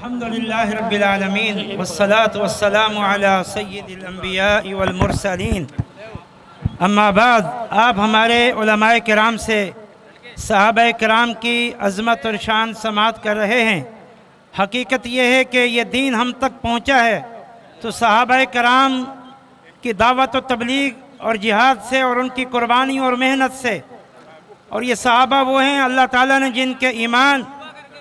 الحمدللہ رب العالمین والصلاة والسلام علی سید الانبیاء والمرسلین اما بعد، آپ ہمارے علماء کرام سے صحابہ کرام کی عظمت اور شان سماعت کر رہے ہیں۔ حقیقت یہ ہے کہ یہ دین ہم تک پہنچا ہے تو صحابہ کرام کی دعوت و تبلیغ اور جہاد سے اور ان کی قربانی اور محنت سے، اور یہ صحابہ وہ ہیں اللہ تعالیٰ نے جن کے ایمان،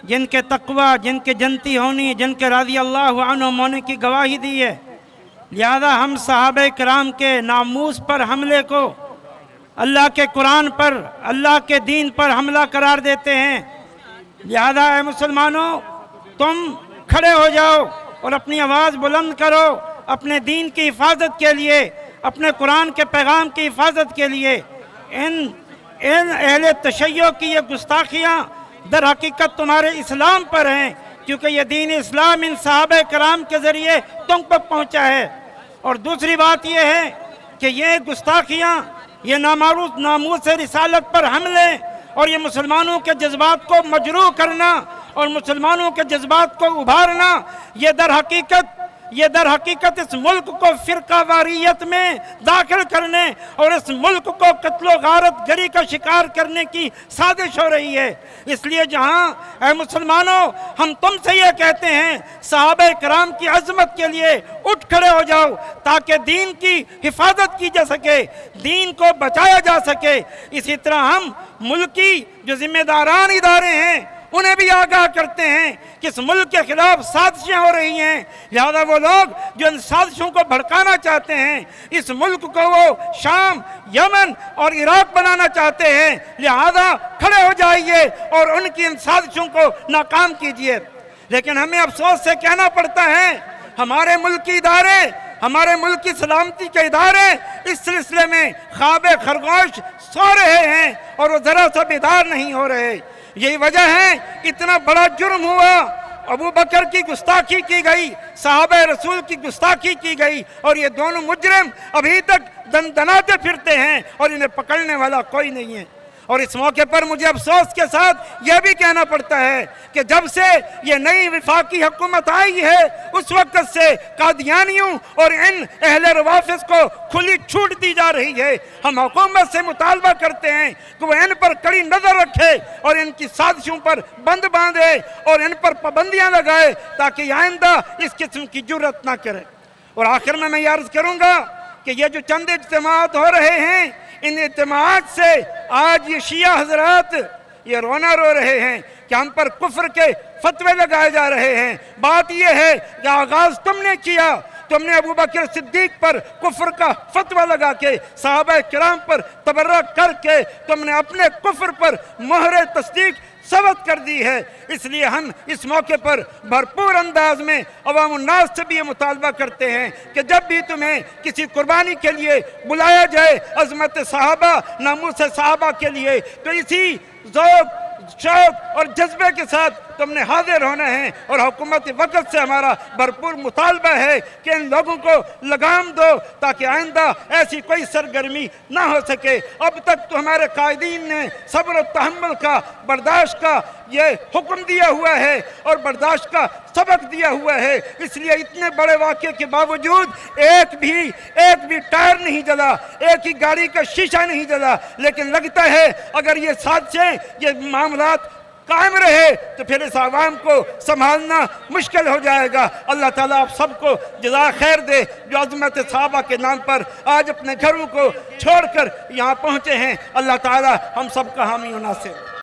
جن کے تقوی، جن کے جنتی ہونی، جن کے رضی اللہ عنہم ہونے کی گواہی دی ہے۔ لہذا ہم صحابہ کرام کے ناموس پر حملے کو اللہ کے قرآن پر، اللہ کے دین پر حملہ قرار دیتے ہیں۔ لہذا اے مسلمانوں، تم کھڑے ہو جاؤ اور اپنی آواز بلند کرو اپنے دین کی حفاظت کے لیے، اپنے قرآن کے پیغام کی حفاظت کے لیے۔ ان اہل تشیع کی یہ گستاخیاں در حقیقت تمہارے اسلام پر ہیں، کیونکہ یہ دین اسلام ان صحابہ کرام کے ذریعے تم پر پہنچا ہے۔ اور دوسری بات یہ ہے کہ یہ گستاخیاں، یہ ناموس رسالت پر حملے اور یہ مسلمانوں کے جذبات کو مجروح کرنا اور مسلمانوں کے جذبات کو ابھارنا، یہ در حقیقت اس ملک کو فرقہ واریت میں داخل کرنے اور اس ملک کو قتل و غارت گری کا شکار کرنے کی سازش ہو رہی ہے۔ اس لیے جہاں اے مسلمانوں ہم تم سے یہ کہتے ہیں، صحابہ کرام کی عظمت کے لیے اٹھ کھڑے ہو جاؤ تاکہ دین کی حفاظت کی جا سکے، دین کو بچایا جا سکے۔ اسی طرح ہم ملکی جو ذمہ داران ادارے ہیں انہیں بھی آگاہ کرتے ہیں کہ اس ملک کے خلاف سازشیں ہو رہی ہیں، لہذا وہ لوگ جو ان سازشوں کو بھڑکانا چاہتے ہیں، اس ملک کو وہ شام، یمن اور عراق بنانا چاہتے ہیں، لہذا کھڑے ہو جائیے اور ان کی ان سازشوں کو ناکام کیجیے۔ لیکن ہمیں افسوس سے کہنا پڑتا ہے، ہمارے ملکی ادارے، ہمارے ملک کی سلامتی کے ادارے اس سلسلے میں خواب خرگوش سو رہے ہیں اور وہ ذرا سا بیدار نہیں ہو رہے۔ یہی وجہ ہے اتنا بڑا جرم ہوا، ابو بکر کی گستاخی کی گئی، صحابہ رسول کی گستاخی کی گئی، اور یہ دونوں مجرم ابھی تک دندناتے پھرتے ہیں اور انہیں پکڑنے والا کوئی نہیں ہے۔ اور اس موقع پر مجھے افسوس کے ساتھ یہ بھی کہنا پڑتا ہے کہ جب سے یہ نئی وفاقی حکومت آئی ہے اس وقت سے قادیانیوں اور ان اہل روافض کو کھلی چھوٹ دی جا رہی ہے۔ ہم حکومت سے مطالبہ کرتے ہیں کہ وہ ان پر کڑی نظر رکھے اور ان کی سازشوں پر بند باندھے اور ان پر پابندیاں لگائے تاکہ آئندہ اس قسم کی جرات نہ کرے۔ اور آخر میں یہ عرض کروں گا کہ یہ جو چند اجتماعات ہو رہے ہیں، ان اجتماعات سے آج یہ شیعہ حضرات یہ رونا رو رہے ہیں کہ ہم پر کفر کے فتوے لگائے جا رہے ہیں۔ بات یہ ہے کہ آغاز تم نے کیا، تم نے ابو بکر صدیق پر کفر کا فتوہ لگا کے، صحابہ کرام پر تبرک کر کے تم نے اپنے کفر پر مہر تصدیق ثبت کر دی ہے۔ اس لیے ہم اس موقع پر بھرپور انداز میں عوام الناس سے بھی یہ مطالبہ کرتے ہیں کہ جب بھی تمہیں کسی قربانی کے لیے بلایا جائے عظمت صحابہ، ناموس صحابہ کے لیے، تو اسی ذوق، شوق اور جذبے کے ساتھ تم نے حاضر ہونا ہے۔ اور حکومت وقت سے ہمارا بھرپور مطالبہ ہے کہ ان لوگوں کو لگام دو تاکہ آئندہ ایسی کوئی سرگرمی نہ ہو سکے۔ اب تک تو ہمارے قائدین نے صبر و تحمل کا، برداشت کا یہ حکم دیا ہوا ہے اور برداشت کا سبق دیا ہوا ہے۔ اس لیے اتنے بڑے واقعے کے باوجود ایک بھی ٹائر نہیں جلا، ایک ہی گاڑی کا شیشہ نہیں جلا، لیکن لگتا ہے اگر یہ سازشیں، یہ معاملات قائم رہے تو پھر اس عوام کو سنبھالنا مشکل ہو جائے گا۔ اللہ تعالیٰ آپ سب کو جزائے خیر دے جو عظمت صحابہ کے نام پر آج اپنے گھروں کو چھوڑ کر یہاں پہنچے ہیں۔ اللہ تعالیٰ ہم سب کا حامی و ناصر۔